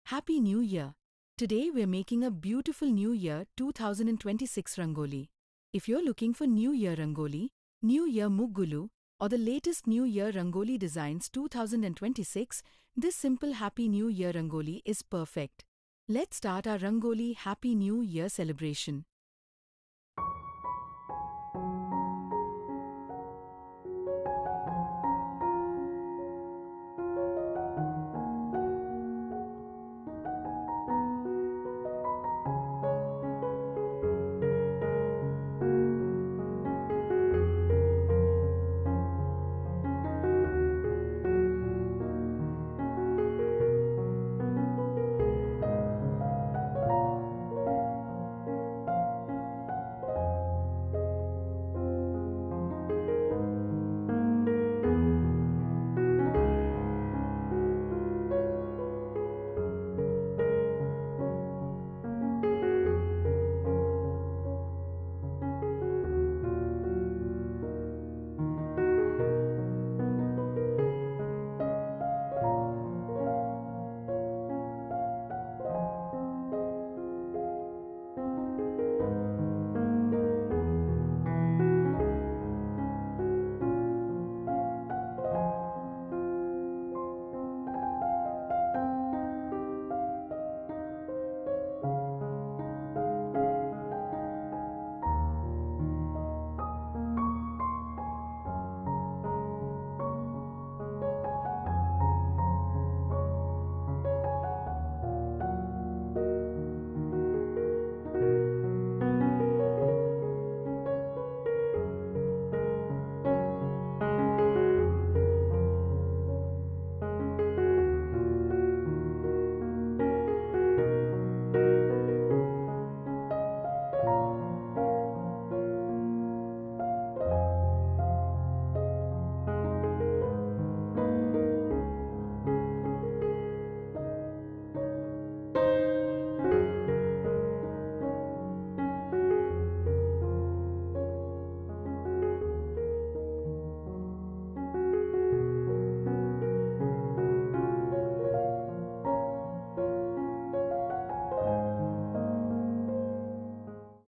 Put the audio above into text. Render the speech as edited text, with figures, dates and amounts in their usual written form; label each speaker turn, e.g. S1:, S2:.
S1: Happy New Year! Today we're making a beautiful New Year 2026 Rangoli. If you're looking for New Year Rangoli, New Year Muggulu, or the latest New Year Rangoli Designs 2026, this simple Happy New Year Rangoli is perfect. Let's start our Rangoli Happy New Year celebration.